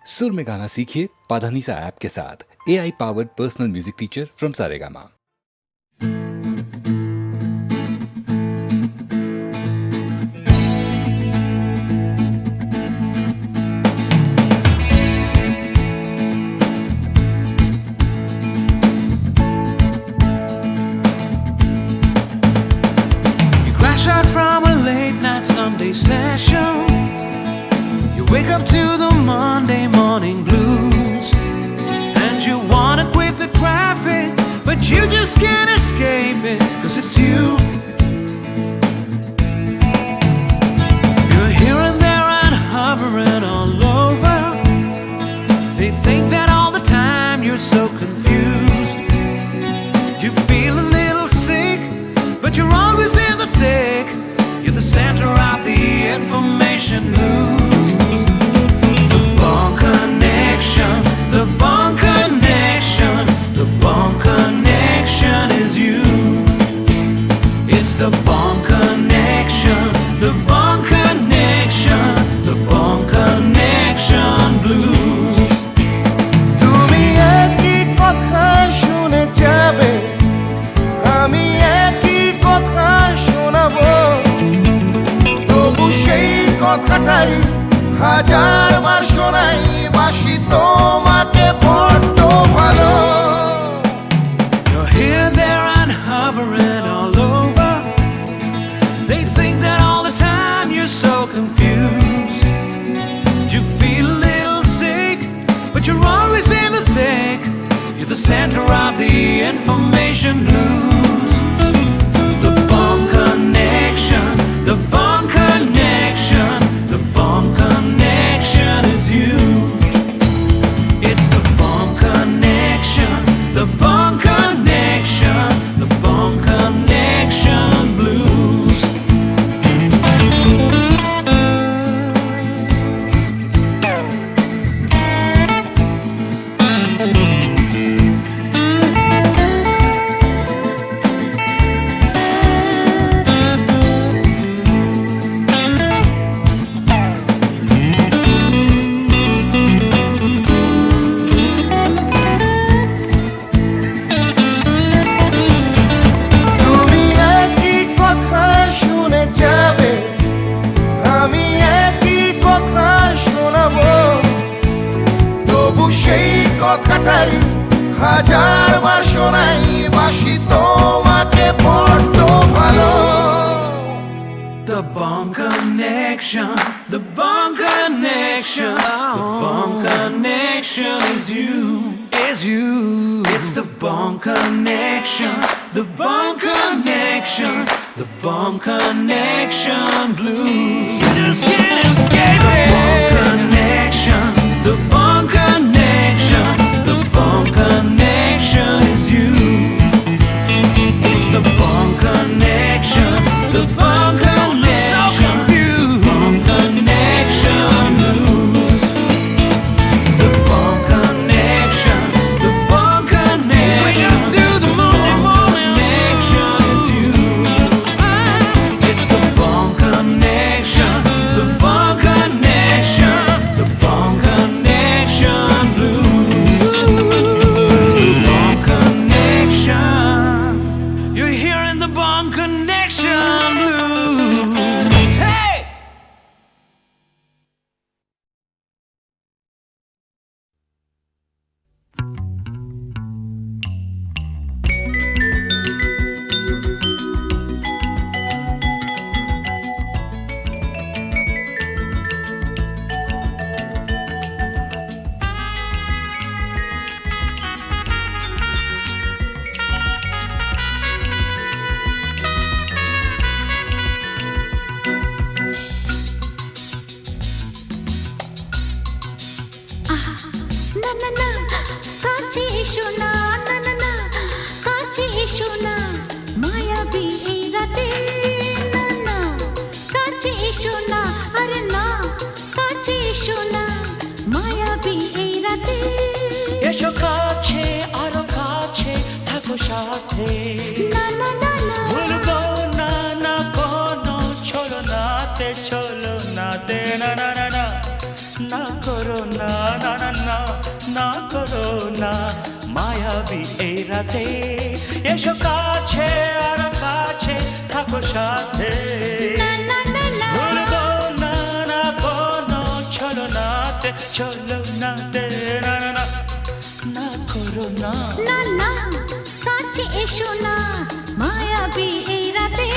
सुर में गाना सीखिए पाधानीसा ऐप के साथ। AI powered personal music teacher from Saregama. Out from a late night Sunday session, you wake up to the Monday morning blues, and you wanna quit the traffic, but you just can't escape it, 'cause it's you. You're here and there and hovering all over. They think that all the time you're so confused. You feel a little sick, but you're always in the thick. You're the center of the information news. The Bond Connection, the Bond Connection, the Bond Connection is you. It's the Bond Connection, the Bond Connection, the Bond Connection blues. তুমি একই কথা শুনে যাবে, আমি একই কথা শোনাবো, তবু সেই কথাটাই হাজারবার শোনাই, বাসি তোমাকে বড্ড ভালো। You're here, there, and hovering all over. They think that all the time you're so confused. You feel a little sick, but you're always in the thick. You're the center of the information news. The Bond Connection, the Bond Connection, the Bond Connection is you. It's the Bond Connection, the Bond Connection, the Bond Connection blues. তুমি একই কথা শুনে যাবে, আমি একই কথা শোনাবো, তবু সেই কথাটাই হাজারবার শোনাই, বাসি তোমাকে বড্ড ভালো। The Bond Connection, the Bond Connection, the Bond Connection is you, is you. It's the Bond Connection, the Bond Connection, the Bond Connection blues. You just can't escape it. The Bond Connection, the Bond Connection, the Bond Connection is you. It's the Bond Connection, the Bond Connection, Bond Connection blues. The Bond Connection, the Bond Connection. Wake up to the Monday morning connection is you. It's the Bond Connection, the Bond Connection, the Bond Connection blues. The Bond Connection. You're hearing the Bond Connection blues. Hey! না না না কাছে এসো না, না না না কাছে এসো না, মায়াবী এই রাতে, না না কাছে এসো না, আরে না কাছে এসো না, মায়াবী এই রাতে। এসো কাছে আরো কাছে থাকো সাথে, না না না না ভুলবো না না কোনো ছলো নাতে না না না না না করো না না না না না করো না মায়াবী এই রাতে এসো কাছে আর কাছে থাকো সাথে না না না না ভুলবো না না কোনো ছলনাতে ছলনাতে না না না না করো না না না কাছে এসো না মায়াবী এই রাতে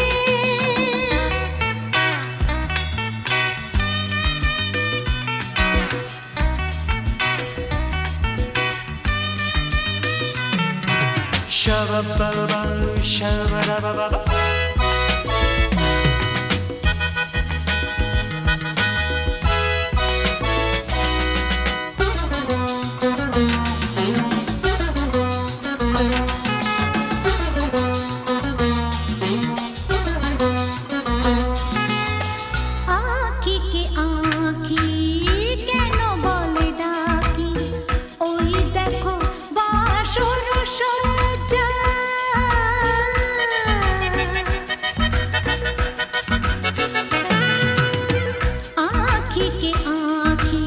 Shabba-ba-ba, shabba-da-ba-ba-ba. আঁখি কে আঁখি কেন বলে ডাকি ওই দেখো বাসর সজ্জা আঁখি কে আঁখি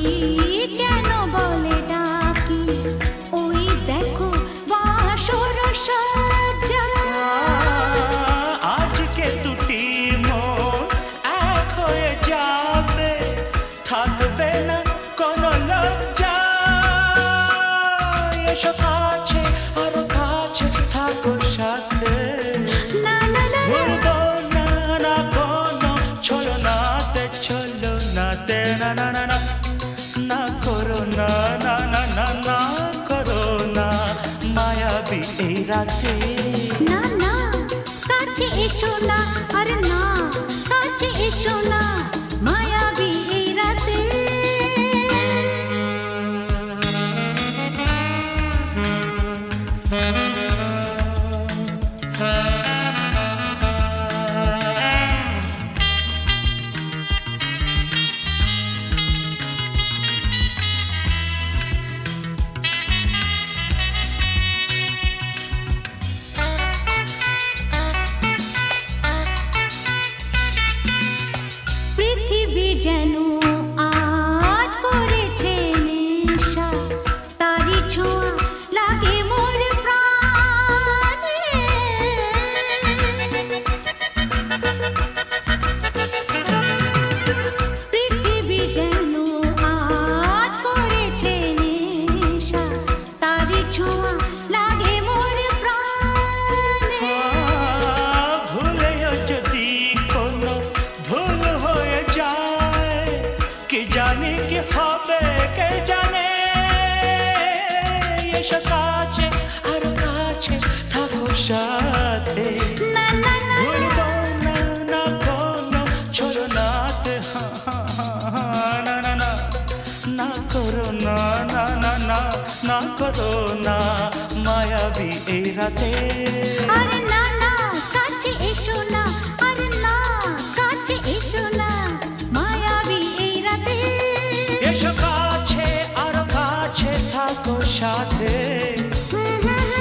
কেন বলে ডাকি ওই দেখো বাসর সজ্জা আজকে দুটি মন এক হয়ে যাবে থাকবে না কোনো লজ্জা এসো কাছে আরো কাছে থাকো সাথে না না না ভুলবো না না কোনো ছলনাতে ছলনাতে না না না না না করো না না না না না করো না মায়াবী এই রাতে না না কাছে এসো না আরে না কাছে এসো না মায়াবী এই রাতে পৃথিবী যেন আজ করেছে নেশা তারি ছোঁয়া লাগে মোর প্রাণে পৃথিবী যেন আজ করেছে নেশা তারি ছোঁয়া লাগে মোর প্রাণে ভুলেও যদি কোনো ভুল হয়ে যায় কি জানি কি হবে কে জানে এসো কাছে আর কাছে থাকো সাথে না না না ভুলবো না না কোনো ছলনাতে না না না না করো না না না না না করো না মায়াবী এই রাতে আরে না না কাছে এসো না আরে না কাছে এসো না মায়াবী এই রাতে এসো কাছে আর কাছে থাকো সাথে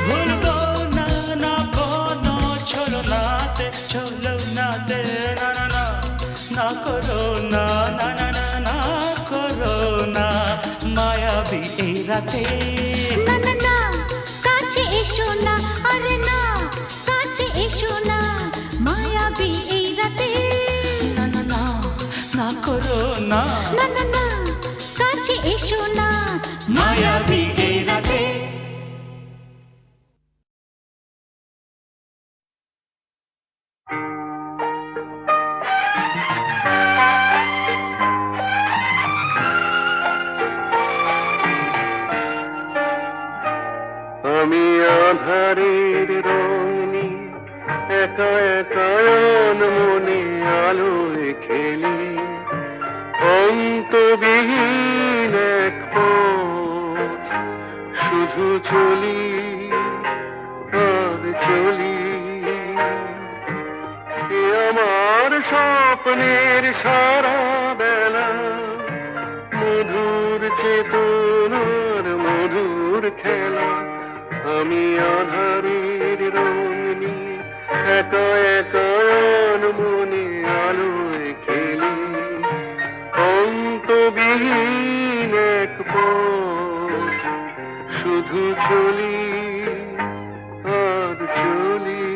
ভুলবো না না কোনো ছলনাতে ছলনাতে না না না না করো না না না না না করো না মায়াবী এই রাতে না না না কাছে এসো না আরে না কাছে এসো না মায়াবী এই রাতে না না না না করো না না না না কাছে এসো না মায়াবী এই রাতে আমি আধারের রং নিয়ে একা একা মনে আলোয় খেলি অন্তবিহীন এক পথ শুধু চলি আর চলি এ আমার স্বপ্নের সারা বেলা মধুর চেতনার মধুর খেলা আমি আধারের রং নিয়ে একা একা মনে আলোয় খেলি অন্তবিহীন এক পথ শুধু চলি আর চলি।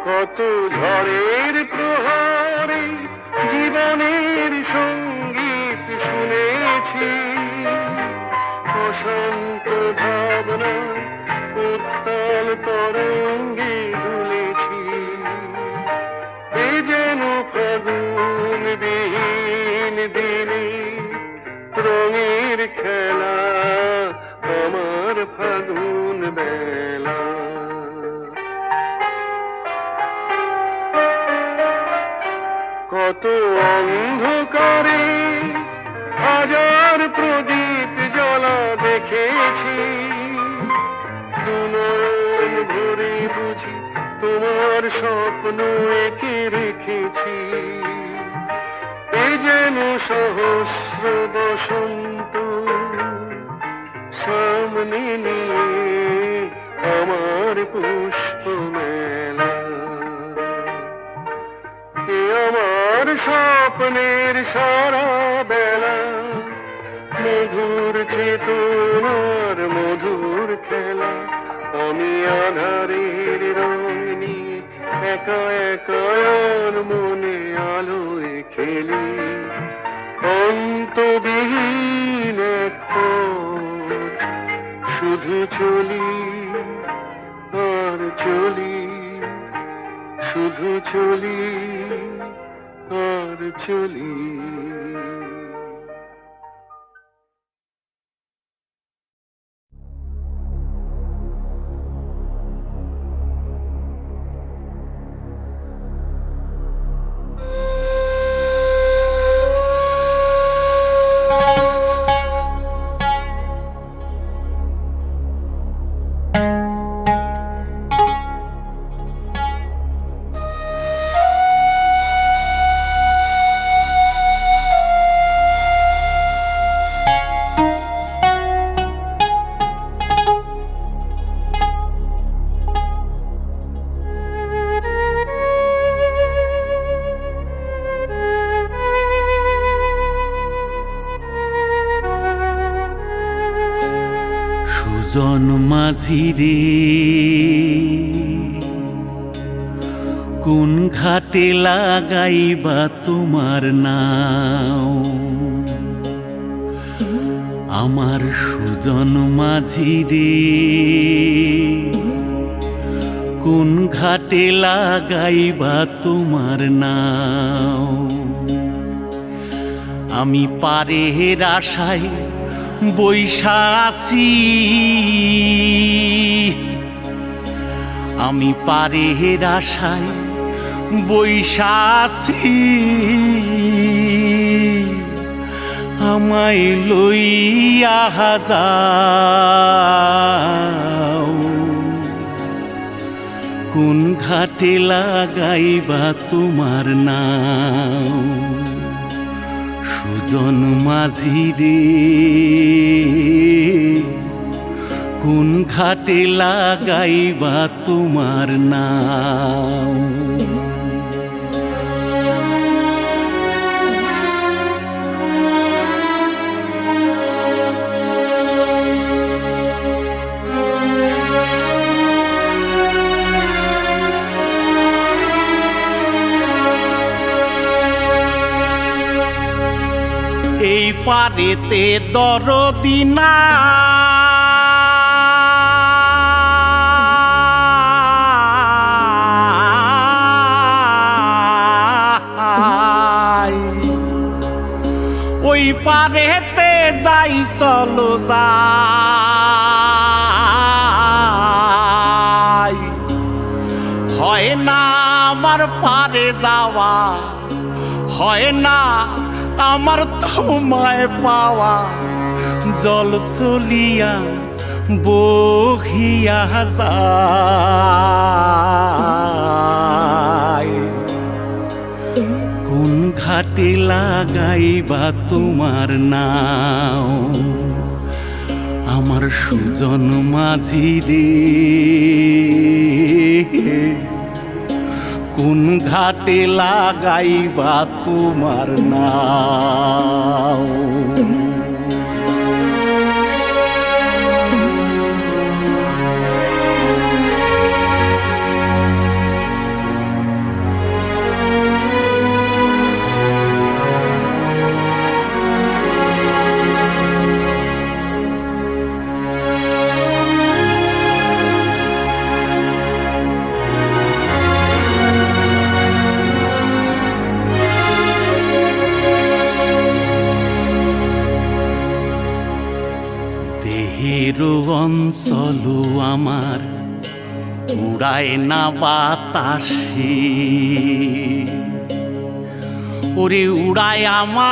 কত ঝড়ের প্রহরে জীবনের সঙ্গীত শুনেছি, অশান্ত ভাবনা উত্তাল তরঙ্গে দুলেছি। এ যেন ফাগুন বিহীন দিনে রঙের খেলা, আমার ফাগুন বেলা। কত অন্ধকারে হাজার প্রদীপ জ্বলা দেখেছি, দুনয়ন ভরে বুঝি তোমার স্বপ্ন এঁকে রেখেছি। এ যেন সহস্র বসন্ত সামনে নিয়ে আমার পুষ্প মেলা। এ আমার স্বপ্নের সারা বেলা, মধুর চেতনার মধুর খেলা। আমি আধারের রং নিয়ে একা একা মনে আলোয় খেলি, অন্তবিহীন এক পথ শুধু চলি আর চলি, শুধু চলি আর চলি। সুজন মাঝি রে, কোন ঘাটে লাগাইবা তোমার নাও? আমার সুজন মাঝি রে, কোন ঘাটে লাগাইবা তোমার নাও? আমি পারের আশায় বৈশা আছি, আমি পারের আশায় বৈশা আছি। আমায় লইয়া যাও, কোন ঘাটে লাগাইবা তোমার নাও? সুজন মাঝি রে, কোন ঘাটে লাগাইবা তোমার নাও? এই পারেতে দরদি নাই, ওই পারেতে যাই চলো যাই। হয় না আমার পারে যাওয়া, হয় না আমার তোমায় পাওয়া। জল চলিয়া বহিয়া যায়, কোন ঘাটে লাগাইবা তোমার নাও? আমার সুজন মাঝি রে, কোন ঘাটে লাগাইবা তোমার নাও? চঞ্চল আমার উড়ায় না বাতাসে, ওরে উড়ায় আমার,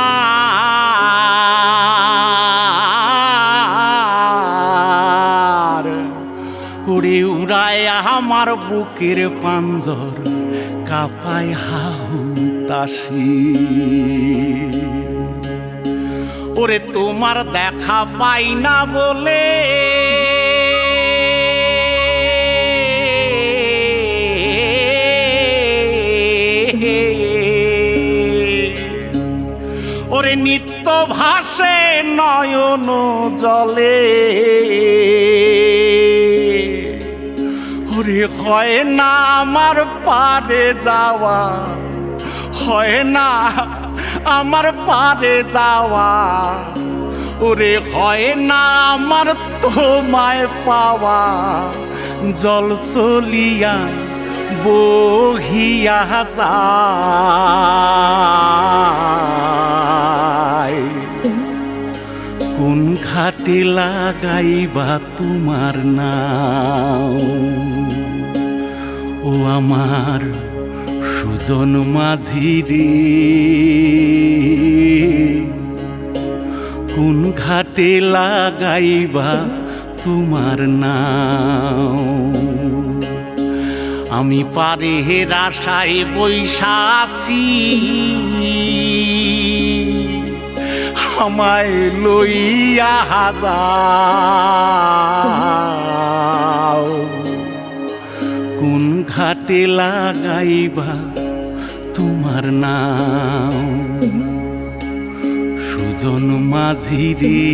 ওরে উড়ায় আমার বুকের পাঞ্জর কাঁপায় হাহুতাশি। ওরে তোমার দেখা পাই না বলে ওরে নিত্য ভাসে নয়ন জলে, ওরে হয় না আমার পারে যাওয়া, হয় না আমার পারে যাওয়া, ওরে হয় না আমার তোমায় পাওয়া। জল চলিয়া বহিয়া যায়, কোন ঘাটে লাগাইবা তোমার নাম? ও আমার সুজন মাঝি রে, কোন ঘাটে লাগাইবা তোমার নাম? আমি পারে আশায় বৈশা আছি, আমায় লইয়া যাও, কোন ঘাটে লাগাইবা তোমার নাম? সুজন মাঝি রে,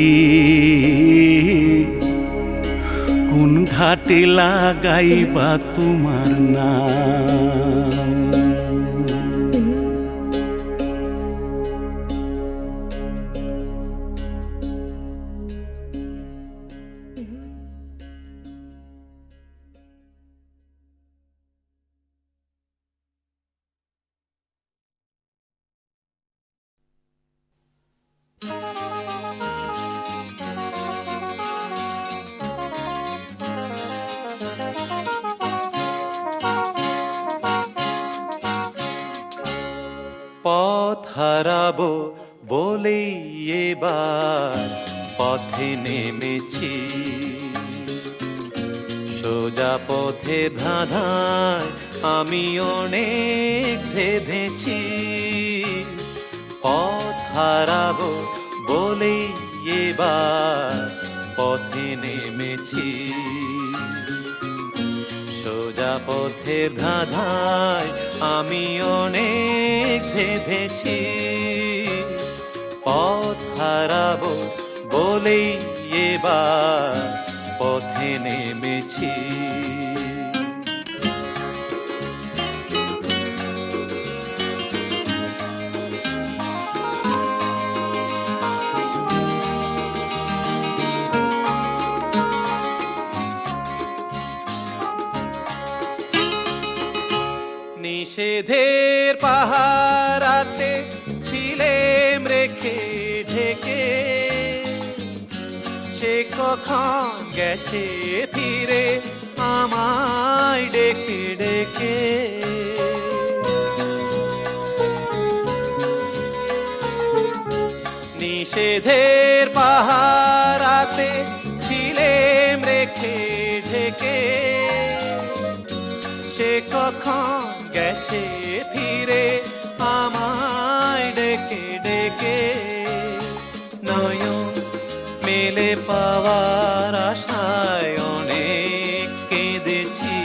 কোন ঘাটে লাগাইবা তোমার নাম? পথ হারাবো বলেই এবার পথে নেমেছি, সোজা পথে ধাঁধায় আমি অনেক ধেঁধেছি। পথ হারাবো বলেই এবার পথে নেমেছি, সোজা পথে ধাঁধায় আমি অনেক ধেঁধেছি। পথ হারাবো বলেই এবার পথে নেমেছি। নিষেধের পাহারাতে ছিলেম রেখে ঢেকে, সে কখন গেছে ফিরে আমায় ডেকে ডেকে। নিষেধের পাহারাতে ছিলেম রেখে ঢেকে, সে কখন গেছে ফিরে আমায় ডেকে ডেকে। নয়ন মেলে পাওয়ার আশায় অনেক কেঁদেছি,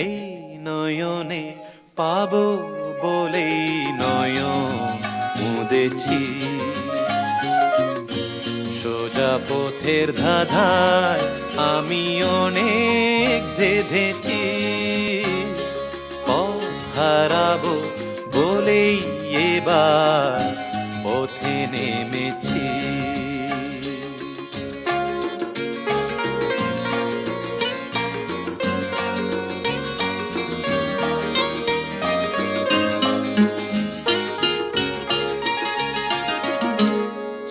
এই নয়নে পাবো বলেই নয়ন মুদেছি। সোজা পথের ধাঁধায় আমি অনেক ধেঁধেছি, পথ হারাবো বলেই এবার পথে নেমেছি।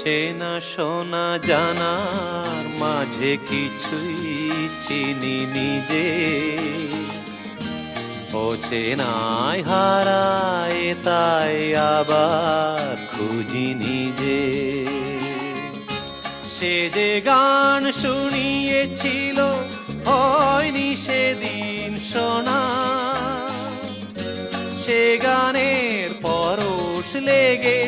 চেনা শোনা জানার মাঝে কিছুই চিনি নিজে, ও চেনায় হারায় তাই আবার খুঁজি নিজে। সে যে গান শুনিয়েছিল হয়নি সেদিন শোনা, সে গানের পরশ লেগে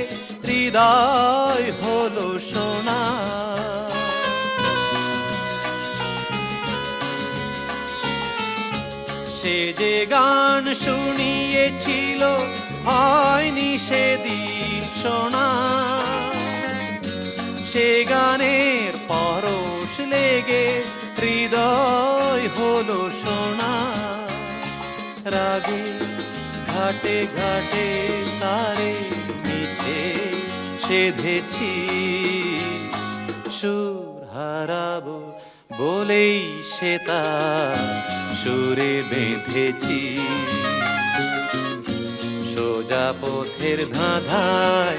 হৃদয় হলো সোনা। সে যে গান শুনিয়েছিল হয়নি সেদিন শোনা, সে গানের পরশ লেগে হৃদয় হলো সোনা। রাগে ঘাটে ঘাটে তারে মিছে সেধেছি, সুর হারাবো বলেই সে তার সুরে বেঁধেছি। সোজা পথের ধাঁধায়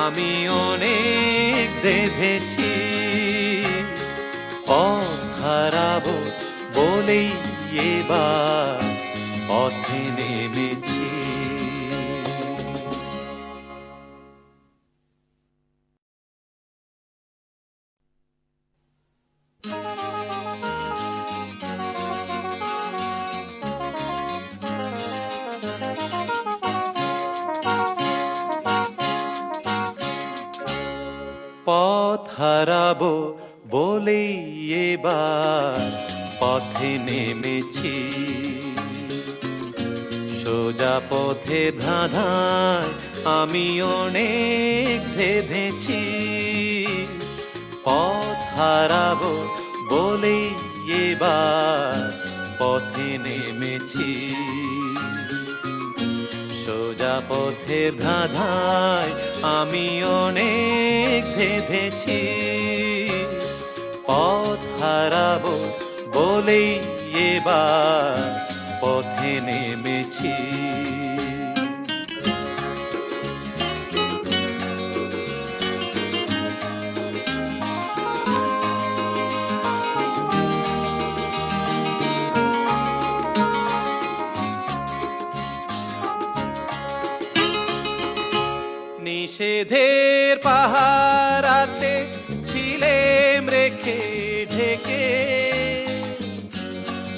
আমি অনেক বেঁধেছি, পথ হারাবো বলেই এবার পথে নেমেছি। পথ হারাবো বলেই এবার পথে নেমেছি। সোজা পথে ধাঁধায় আমি অনেক বেঁধেছি, পথ হারাবো বলেই এবার পথে নেমেছি। সোজা পথের ধাঁধায় আমি অনেক বেঁধেছি, পথ হারাবো বলেই এবার পথে নেমেছি। নিষেধের পাহারাতে ছিলেম রেখে ঢেকে,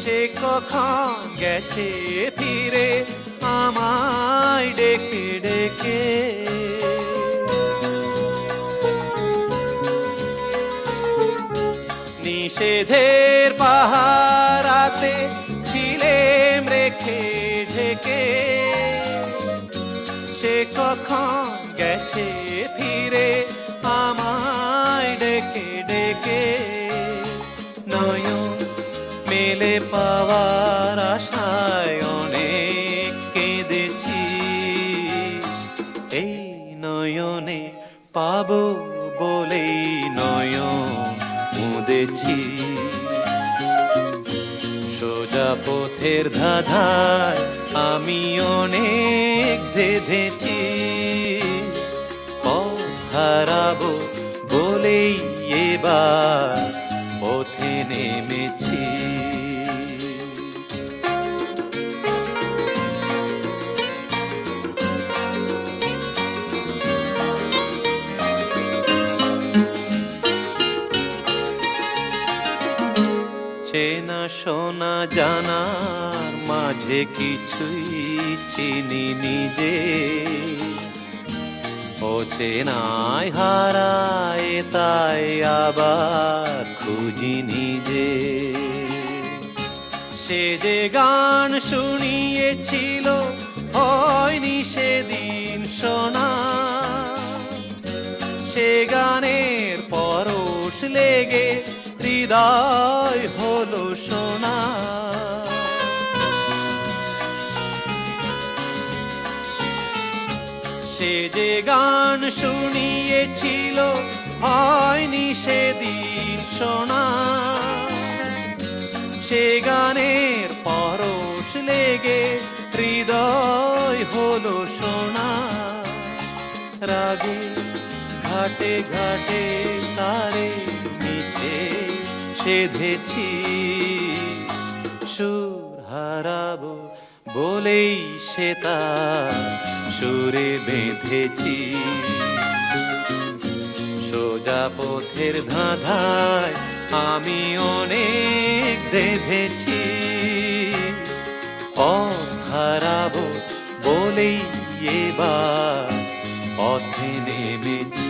সে কখন গেছে ফিরে আমায় ডেকে ডেকে। নিষেধের পাহারাতে ছিলেম রেখে ঢেকে, সে কখন গেছে ফিরে আমায় ডেকে ডেকে। নয়ন মেলে পাওয়ার আশায় অনেক কেঁদেছি, এই নয়নে পাবো বলেই নয়ন মুদেছি। সোজা পথের ধাঁধায় আমি অনেক বেঁধেছি, পথ হারাবো বলেই এবার পথে নেমেছি। চেনা শোনা জানার মাঝে কিছুই চিনি নিজে, ও চেনায় হারায় তাই আবার খুঁজি নিজে। সে যে গান শুনিয়েছিল হয়নি সেদিন শোনা, সে গানের পরশ লেগে হৃদয় হলো সোনা। সে যে গান শুনিয়েছিল হয়নি সেদিন শোনা, সে গানের পরশ লেগে হৃদয় হলো সোনা। রাগে ঘাটে ঘাটে তারে মিছে সেধেছি, সুর হারাবো বলেই সে তার সুরে বেঁধেছি। সোজা পথের ধাঁধায় আমি অনেক বেঁধেছি, পথ হারাবো বলেই এবার পথে নেমেছি।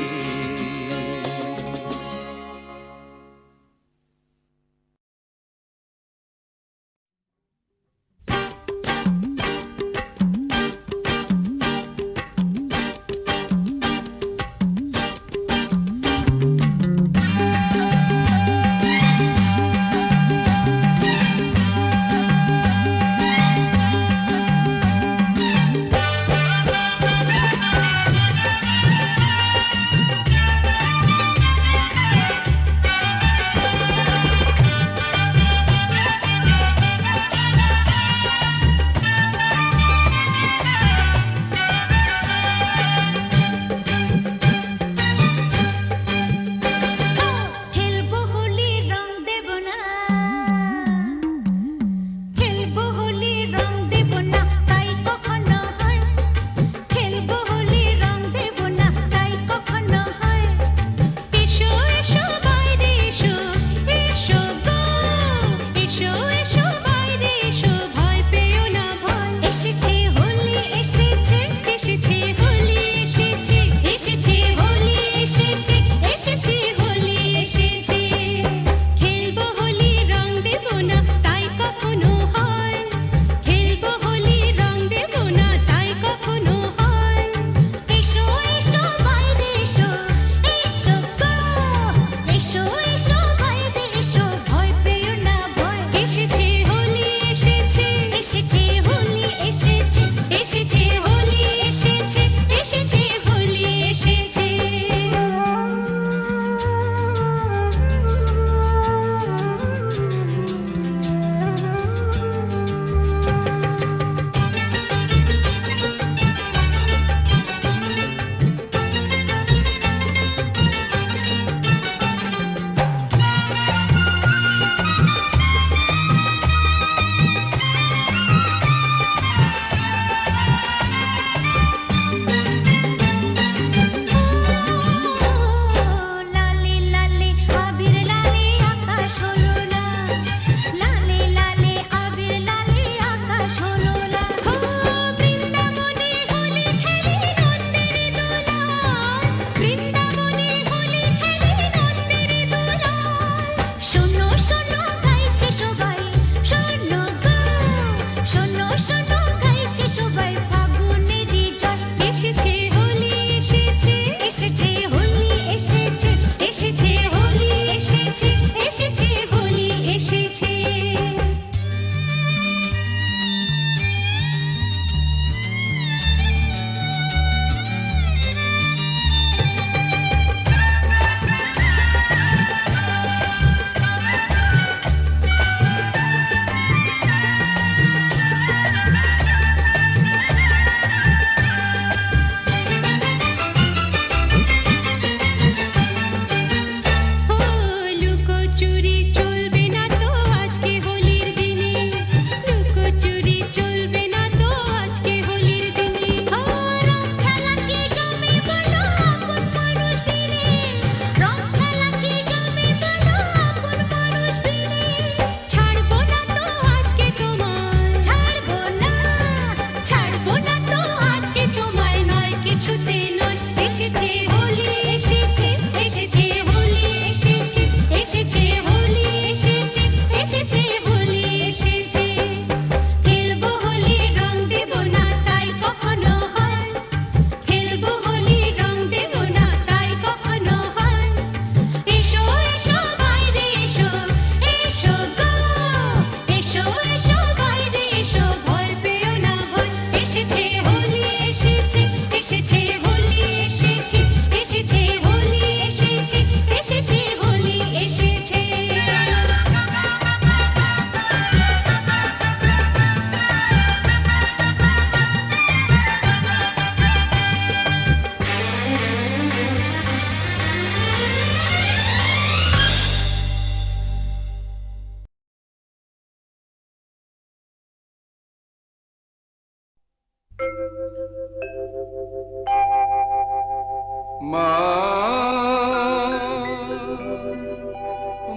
মা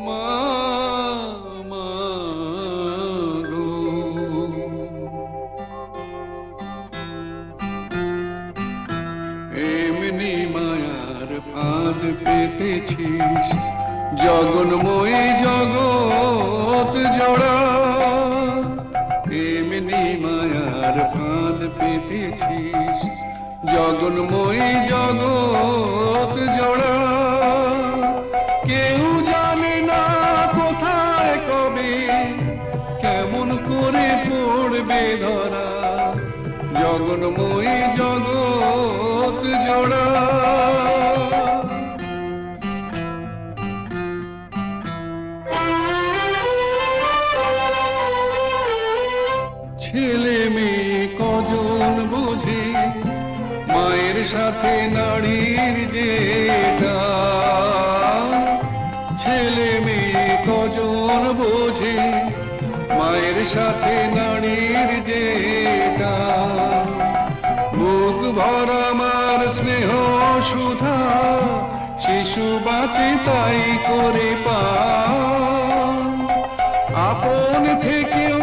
মা মা গো। এমনি মায়ার ফাঁদ পেতেছিস জগন্ময়ী জগৎ জোড়া, এমনি মায়ার ফাঁদ পেতেছিস জগন্ময়ী জগৎ জোড়া। কেউ জানে না কোথায় কবে কেমন করে পড়বে ধরা জগন্ময়ী জগৎ জোড়া। ছেলে মেয়ে কজন বোঝে মায়ের সাথে নারীর যেটা, ছেলে মেয়ে কজন বোঝে মায়ের সাথে নারীর যেটা। বুক ভরা মার স্নেহ সুধা শিশু বাঁচে তাই করে পা, আপন থেকেও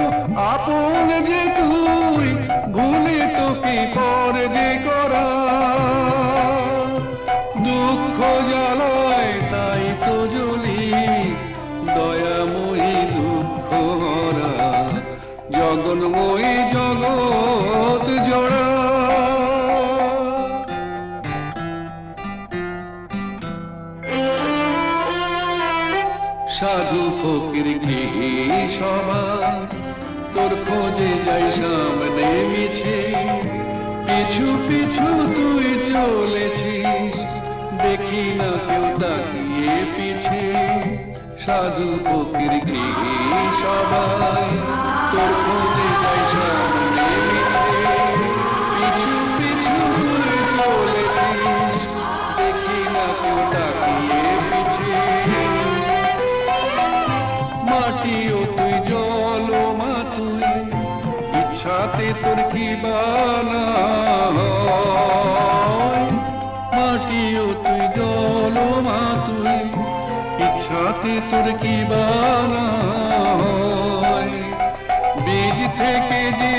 আপন যে তুই ভুলে তোকে পর যে করা। দুঃখ জ্বালায় তাই তো জ্বলি দয়াময়ী দুঃখ হরা জগন্ময়ী জগৎ জোড়া। সাধু ফকির কি সবাই তোর খোঁজে যাই সামনে মিছে, পিছু পিছু তুই চলেছিস দেখি না কেউ তাকিয়ে পিছে। সাধু ফকির কি সবাই তোর খোঁজে যাই সামনে মিছে, পিছু পিছু তুই চলেছিস দেখি না কেউ তাকিয়ে পিছে। মাটিও তুই জল মা তুই ইচ্ছাতে তোর কি বানা হয়। মাটিও তুই জল মা তুই ইচ্ছাতে তোর কি বানা হয়। বীজ থেকে যে